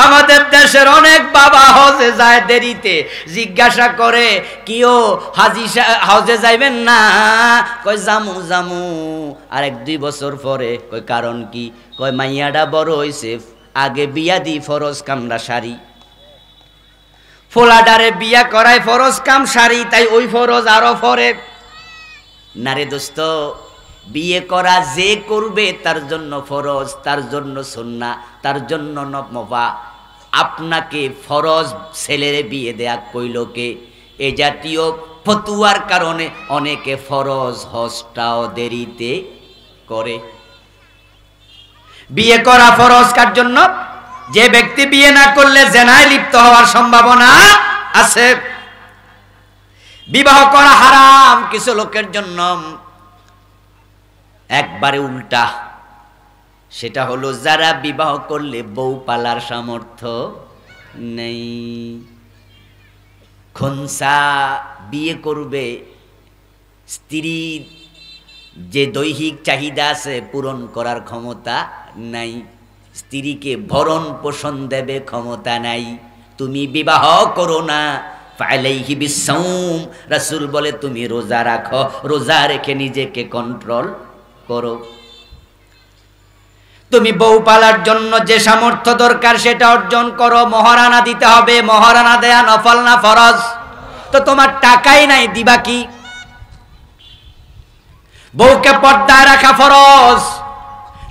আমাদের দেশের অনেক বাবা হজে যায় দেরিতে, জিজ্ঞাসা করে কিও হাজি হজে যাইবেন না? কয় জামু জামু। আর 1-2 বছর পরে কয় কারণ কি? কয় মাইয়াডা বড় হইছে, আগে বিয়া দি ফরজ কামরা সারি। ফোলাডারে বিয়া করায় ফরজ কাম সারি, তাই ওই ফরজ আরো ফরে। নারে দোস্ত, বিয়ে করা যে করবে তার জন্য ফরজ, তার জন্য সুন্নাহ, তার জন্য নফল। আপনাকে ফরজ ছেলেরে বিয়ে দেয়া কইল কে? এ জাতীয় ফতুয়ার কারণে অনেকে ফরজ হজটাও দেরিতে করে। বিয়ে করা ফরজ কার জন্য? যে ব্যক্তি বিয়ে না করলে জেনায় লিপ্ত হওয়ার সম্ভাবনা আছে। বিবাহ করা হারাম কিছু লোকের জন্য, একবারে উল্টা। সেটা হলো যারা বিবাহ করলে বউ পালার সামর্থ্য নেই। খনসা বিয়ে করবে, স্ত্রীর যে দৈহিক চাহিদা আছে পূরণ করার ক্ষমতা নাই, স্ত্রীকে ভরণ পোষণ দেবে ক্ষমতা নাই, তুমি বিবাহ করো না। ফালাইহি বিসাউম, রাসূল বলে তুমি রোজা রাখো, রোজা রেখে নিজেকে কন্ট্রোল করো। তুমি বউ পালার জন্য যে সামর্থ্য দরকার সেটা অর্জন করো। মহারানা দিতে হবে, মহারানা দেয়া নফল না ফরজ? তো তোমার টাকাই নাই, দিবা কি? বউকে পর্দায় রাখা ফরজ,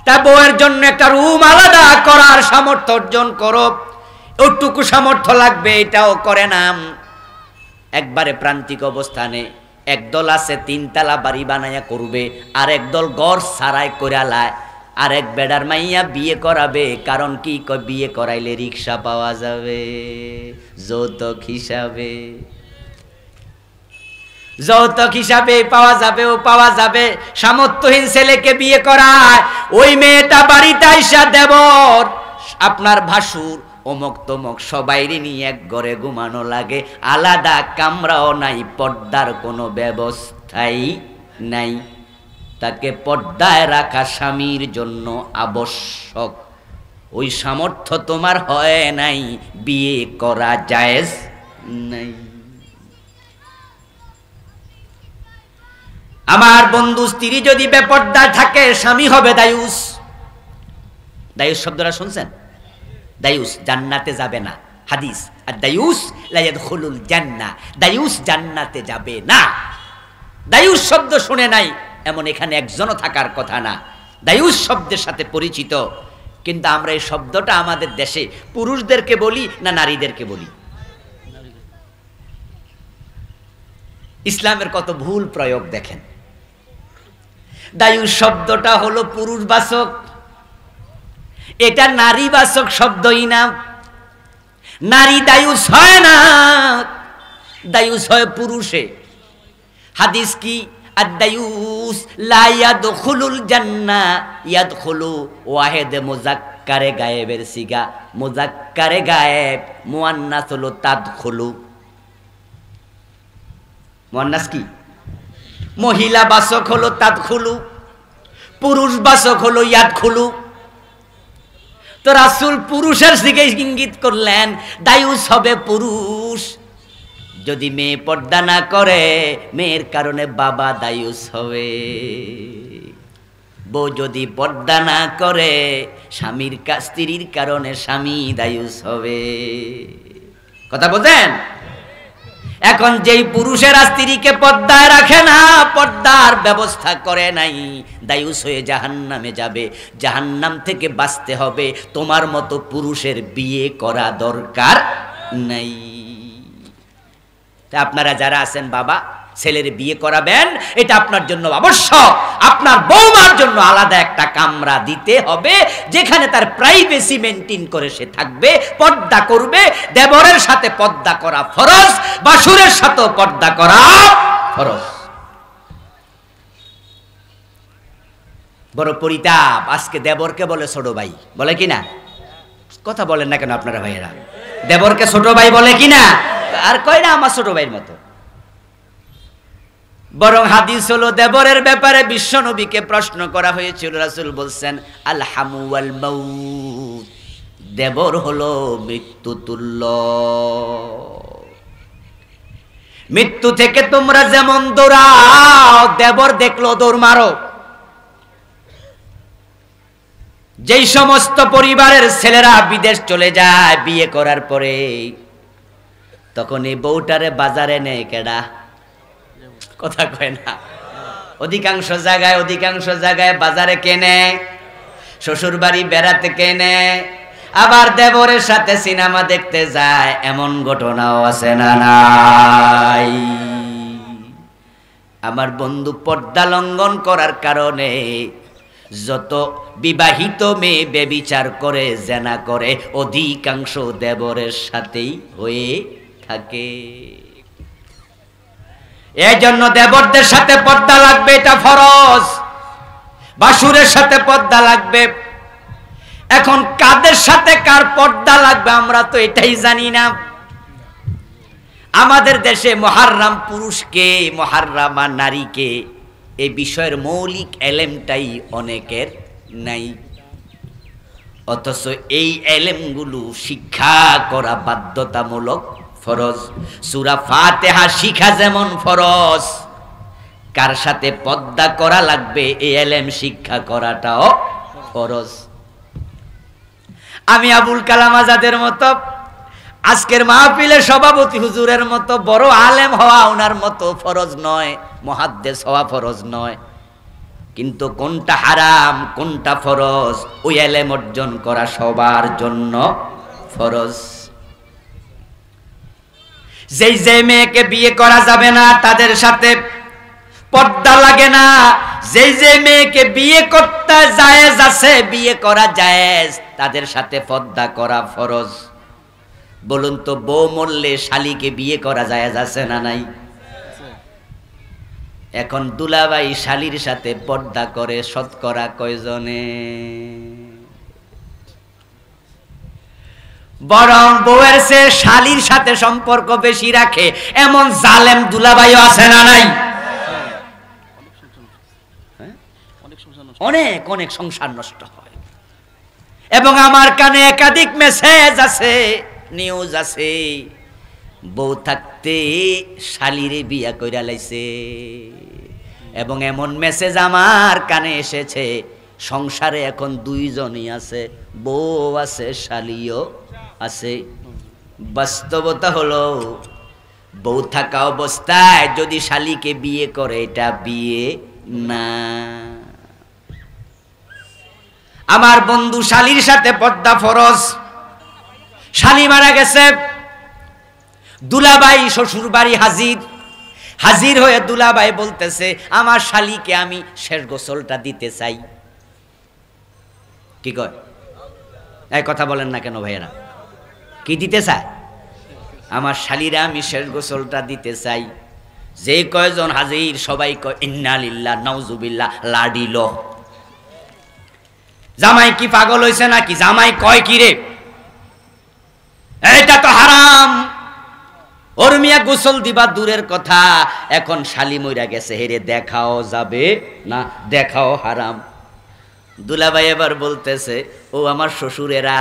তা বউয়ের জন্য একটা রুম আলাদা করার সামর্থ্য অর্জন করো। ওটুকু সামর্থ্য লাগবে, এটাও করে না। একবারে প্রান্তিক অবস্থানে একদল আছে 3 তালা বাড়ি বানাইয়া করবে, আর একদল ঘর সারাই করালায়। আর এক বেডার মাইয়া বিয়ে করাবে, কারণ কি? বিয়ে করাইলে রিক্সা পাওয়া যাবে, যৌতুক হিসাবে, যৌতুক হিসাবে পাওয়া যাবে, ও পাওয়া যাবে। সামর্থ্যহীন ছেলেকে বিয়ে করায়, ওই মেয়েটা বাড়িতে আইসা দেবর, আপনার ভাসুর, অমুক তমুক সবাইরে নিয়ে এক ঘরে ঘুমানো লাগে, আলাদা কামরাও নাই, পর্দার কোনো ব্যবস্থাই নাই। তাকে পর্দায় রাখা স্বামীর জন্য আবশ্যক। ওই সামর্থ্য তোমার হয় নাই, বিয়ে করা জায়েজ নাই। আমার বন্ধু, স্ত্রী যদি বেপর্দায় থাকে, স্বামী হবে দায়ুস। দায়ুস শব্দটা শুনছেন? দায়ুস জান্নাতে যাবে না, হাদিস। আর দায়ুস লা ইয়াদখুলুল জান্নাহ, দায়ুস জান্নাতে যাবে না। দায়ুস শব্দ শুনে নাই এমন এখানে একজনও থাকার কথা না। দায়ুস শব্দের সাথে পরিচিত, কিন্তু আমরা এই শব্দটা আমাদের দেশে পুরুষদেরকে বলি না নারীদেরকে বলি? ইসলামের কত ভুল প্রয়োগ দেখেন। দায়ুস শব্দটা হলো পুরুষবাচক, এটা নারীবাচক শব্দই না। নারী দায়ুস হয় না, দায়ুস হয় পুরুষে। হাদিস কি? আদ-দায়ুস লা ইয়াদখুলুল জান্নাহ, ইয়াদখুলু ওয়াহিদ মুযাক্কারে গায়েবের সিগা, মুযাক্কারে গায়েব, মুয়ান্নাস হলো তাদখুলু। মুয়ান্নাস কি? মহিলা বাচক হলো তাদখুলু, পুরুষ বাচক হলো ইয়াদ খুলু। তো রাসূল পুরুষের দিকে ইঙ্গিত করলেন, দায়ুস হবে পুরুষ। যদি মেয়ে পর্দা না করে, মেয়ের কারণে বাবা দায়ুস হবে। বউ যদি পর্দা না করে, স্ত্রীর কারণে স্বামী দায়ুস হবে। কথা বলতেন? এখন যেই পুরুষেরা স্ত্রীকে পর্দায় রাখে না, পর্দার ব্যবস্থা করে নাই, দায়ুস হয়ে জাহান্নামে যাবে। জাহান্নাম থেকে বাঁচতে হবে, তোমার মতো পুরুষের বিয়ে করা দরকার নাই। তা আপনারা যারা আছেন বাবা, ছেলের বিয়ে করাবেন, এটা আপনার জন্য আবশ্যক। আপনার বৌমার জন্য আলাদা একটা কামরা দিতে হবে, যেখানে তার প্রাইভেসি মেইনটেইন করে সে থাকবে, পর্দা করবে। দেবরের সাথে পর্দা করা ফরজ, বাসুরের সাথেও পর্দা করা ফরজ। বড় পরিতাপ, আজকে দেবরকে বলে ছোট ভাই, বলে কিনা? কথা বলেন না কেন আপনারা ভাইয়েরা? দেবরকে ছোট ভাই বলে কিনা? আর কয় না আমার ছোট ভাইয়ের মতো। বরং হাদিস হলো, দেবরের ব্যাপারে বিশ্বনবীকে প্রশ্ন করা হয়েছিল, রাসূল বলছেন আল হামু ওয়াল মাউত, দেবর হলো মৃত্যু তুল্য। মৃত্যু থেকে তোমরা যেমন দৌড়াও, দেবর দেখলো দৌড় মারো। যেই সমস্ত পরিবারের ছেলেরা বিদেশ চলে যায় বিয়ে করার পরে, তখন এই বউটারে বাজারে নেয় কেডা? কথা কয় না? অধিকাংশ জায়গায় বাজারে কেনে, শ্বশুর বাড়ি বেড়াতে কেনে, আবার দেবরের সাথে সিনেমা দেখতে যায়। এমন ঘটনাও আছে না নাই? আমার বন্ধু, পর্দা লঙ্ঘন করার কারণে যত বিবাহিত মেয়ে ব্যভিচার করে, জেনা করে, অধিকাংশ দেবরের সাথেই হয়ে থাকে। এই জন্য দেবরদের সাথে পর্দা লাগবে, এটা ফরজ। বাসুরের সাথে পর্দা লাগবে। এখন কাদের সাথে কার পর্দা লাগবে আমরা তো এটাই জানি না। আমাদের দেশে মুহাররাম পুরুষকে, মুহাররামা নারীকে, এই বিষয়ের মৌলিক এলেমটাই অনেকের নাই। অথচ এই এলেমগুলো শিক্ষা করা বাধ্যতামূলক, ফরজ। সূরা ফাতিহা শিখা যেমন ফরজ, কার সাথে পর্দা করা লাগবে এই এলেম শিক্ষা করাটাও ফরজ। আমি আবুল কালাম আজাদের মতো, আজকের মাহফিলের সভাপতি হুজুরের মতো বড় আলেম হওয়া ওনার মতো ফরজ নয়, মুহাদ্দিস হওয়া ফরজ নয়। কিন্তু কোনটা হারাম কোনটা ফরজ, ওই এলেম অর্জন করা সবার জন্য ফরজ। যেই যে মেয়েকে বিয়ে করা যাবে না তাদের সাথে পর্দা লাগে না, যেই যে মেয়েকে বিয়ে করতে জায়েজ আছে, বিয়ে করা জায়েজ, তাদের সাথে পর্দা করা ফরজ। বলুন তো, বউ মরলে শালীকে বিয়ে করা জায়েজ আছে না নাই? এখন দুলাভাই শালীর সাথে পর্দা করে শতকরা কয়জনে? বরং বউয়ের চেয়ে শালীর সাথে সম্পর্ক বেশি রাখে এমন জালেম দুলাভাইও আছে না নাই? অনেক অনেক সংসার নষ্ট হয়। এবং আমার কানে একাধিক মেসেজ আছে, নিউজ আছে, বউ থাকতে শালীরে বিয়া কইরা লাইছে। এবং এমন মেসেজ আমার কানে এসেছে, সংসারে এখন দুইজনই আছে, বউ আছে শালীও আছে। বাস্তবতা হলো, বউ থাকা অবস্থায় যদি শালীকে বিয়ে করে, এটা বিয়ে না। আমার বন্ধু, শালীর সাথে পর্দা ফরজ। শালী মারা গেছে, দুলাভাই শ্বশুর বাড়ি হাজির হয়ে দুলাভাই বলতেছে, আমার শালীকে আমি শেষ গোসলটা দিতে চাই। কি কয়? এই কথা বলেন না কেন ভাইয়েরা? কি দিতে চায়? আমার শালীরা আমি শেষ গোসলটা দিতে চাই। যে কয়জন হাজির সবাই কয় ইন্না লিল্লাহ নাউজুবিল্লাহ, লাডিল। জামাই কি পাগল হইছে নাকি? জামাই কয় কি রে, এটা তো হারাম। ওর মিয়া গোসল দিবা দূরের কথা, এখন শালী মইরা গেছে, হেরে দেখাও যাবে না, দেখাও হারাম। দুলাভাই এবার বলতেছে, ও আমার শ্বশুরেরা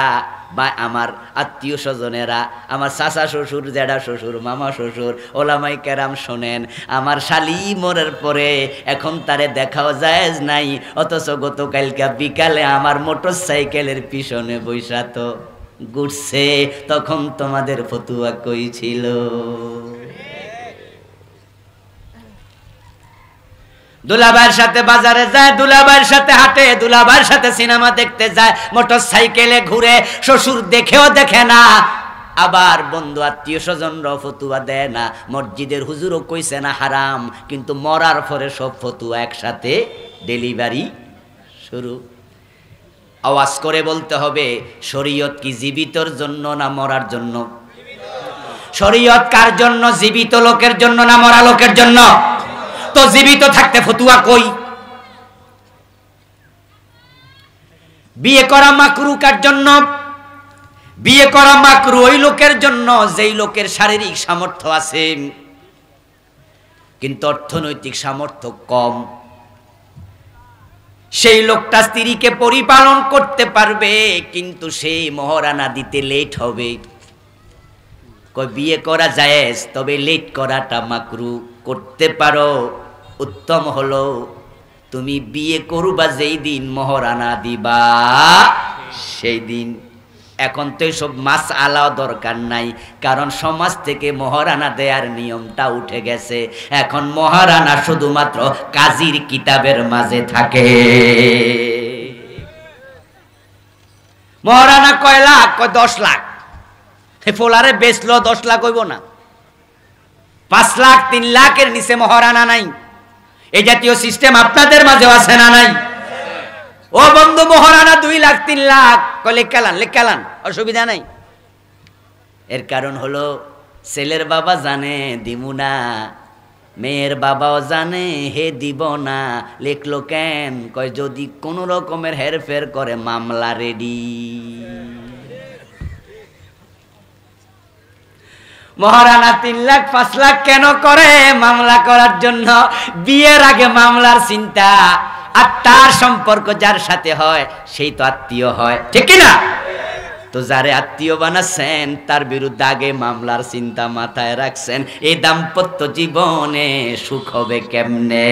বা আমার আত্মীয় স্বজনেরা, আমার চাচা শ্বশুর, জেঠা শ্বশুর, মামা শ্বশুর, ওলামাই কেরাম শোনেন, আমার শালি মরার পরে এখন তারে দেখাও জায়েজ নাই, অথচ গতকালকে বিকালে আমার মোটর সাইকেলের পিছনে বৈশা তো ঘুরছে, তখন তোমাদের ফতুয়া কই ছিল? দুলাভাইয়ের সাথে বাজারে যায়, দুলাভাইয়ের সাথে হাঁটে, দুলাভাইয়ের সাথে সিনেমা দেখতে যায়, মোটর সাইকেলে ঘুরে, শ্বশুর দেখেও দেখে না, আবার বন্ধু আত্মীয় স্বজনরাও ফতুয়া দেয় না, মসজিদের হুজুরও কইছে না হারাম, কিন্তু মরার পরে সব ফতুয়া একসাথে ডেলিভারি শুরু। আওয়াজ করে বলতে হবে, শরীয়ত কি জীবিতর জন্য না মরার জন্য? শরীয়ত কার জন্য? জীবিত লোকের জন্য না মরা লোকের জন্য? তো জীবিত থাকতে ফতুয়া কই? বিয়ে করা মাকরু কার জন্য? বিয়ে করা মাকরু ওই লোকের জন্য যেই লোকের শারীরিক সামর্থ্য আছে কিন্তু অর্থনৈতিক সামর্থ্য কম। সেই লোকটা স্ত্রীকে পরিপালন করতে পারবে কিন্তু সেই মহারানা দিতে লেট হবে। কই বিয়ে করা জায়েজ, তবে লেট করাটা মাকরু। করতে পারো, উত্তম হলো তুমি বিয়ে করবা যেই দিন মহারানা দিবা সেই দিন। এখন তো সব মাস আলাও দরকার নাই, কারণ সমাজ থেকে মহারানা দেয়ার নিয়মটা উঠে গেছে। এখন মহারানা শুধুমাত্র কাজীর কিতাবের মাঝে থাকে। মহারানা কয় লাখ? কয় 10 লাখ। ফোলারে বেচলো 10 লাখ হইব না, 5 লাখ 3 লাখের নিচে মহারানা নাই। এই জাতীয় সিস্টেম আপনাদের মাঝেও আছে না নাই? ও বন্ধু, মহারানা 2 লাখ 3 লাখ, কয় লেখালান, অসুবিধা নাই। এর কারণ হলো ছেলের বাবা জানে দিমু না, মেয়ের বাবাও জানে হে দিব না। লেখলো কেন? কয় যদি কোন রকমের হেরফের করে মামলা রেডি। মহারানা 3 লাখ 5 লাখ কেন করে? মামলা করার জন্য। বিয়ের আগে মামলার চিন্তা, আর তার সম্পর্ক যার সাথে হয় সেই তো আত্মীয় হয়, ঠিক না? তো যারে আত্মীয় বানাচ্ছেন তার বিরুদ্ধে আগে মামলার চিন্তা মাথায় রাখছেন। এই দাম্পত্য জীবনে সুখ হবে কেমনে?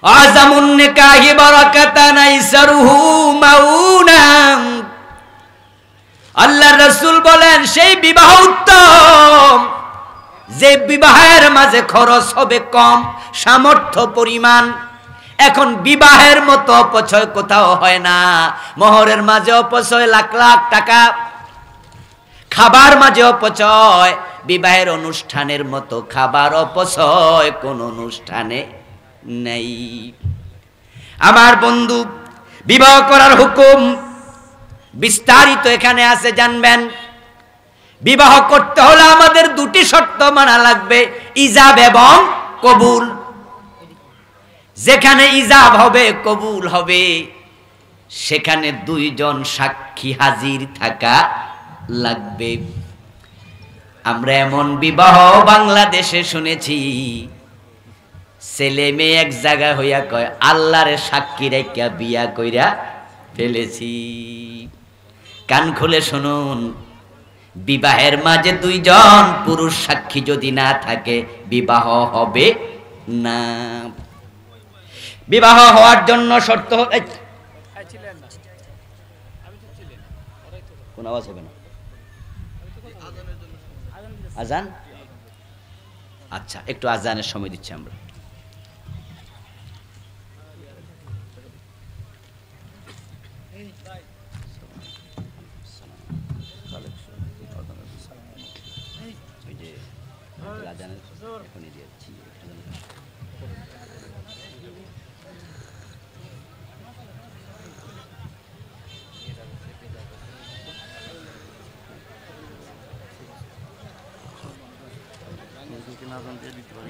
আযামুন নিকাহি বারাকাতান আইসারুহু মাউনাম। আল্লাহর রাসূল বলেন সেই বিবাহ উত্তম যে বিবাহের মাঝে খরচ হবে কম, সামর্থ্য পরিমাণ। এখন বিবাহের মতো অপচয় কোথাও হয় না। মোহরের মাঝে অপচয় লাখ লাখ টাকা, খাবার মাঝে অপচয়। বিবাহের অনুষ্ঠানের মতো খাবার অপচয় কোন অনুষ্ঠানে নেই। আমার বন্ধু, বিবাহ করার হুকুম বিস্তারিত এখানে আছে, জানবেন। বিবাহ করতে হলে আমাদের 2টি শর্ত মানা লাগবে, ইজাব এবং কবুল। যেখানে ইজাব হবে, কবুল হবে, সেখানে 2 জন সাক্ষী হাজির থাকা লাগবে। আমরা এমন বিবাহ বাংলাদেশে শুনেছি, ছেলে মেয়ে এক জায়গায় হইয়া কয় আল্লাহর সাক্ষী রেখা বিয়া কইরা ফেলেছি। কান খুলে শুনুন, বিবাহের মাঝে 2 জন পুরুষ সাক্ষী যদি না থাকে বিবাহ হবে না। বিবাহ হওয়ার জন্য শর্ত কোন আওয়াজ হবে না? আজান? আচ্ছা, একটু আজানের সময় দিচ্ছি আমরা।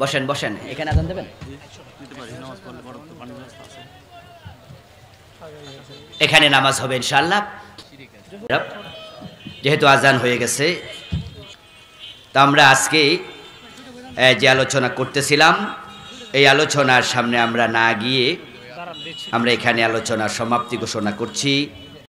বসেন বসেন, এখানে আজান দেবেন? এখানে নামাজ হবে ইনশাআল্লাহ। যেহেতু আজান হয়ে গেছে, তা আমরা আজকে যে আলোচনা করতেছিলাম এই আলোচনার সামনে আমরা না গিয়ে আমরা এখানে আলোচনার সমাপ্তি ঘোষণা করছি।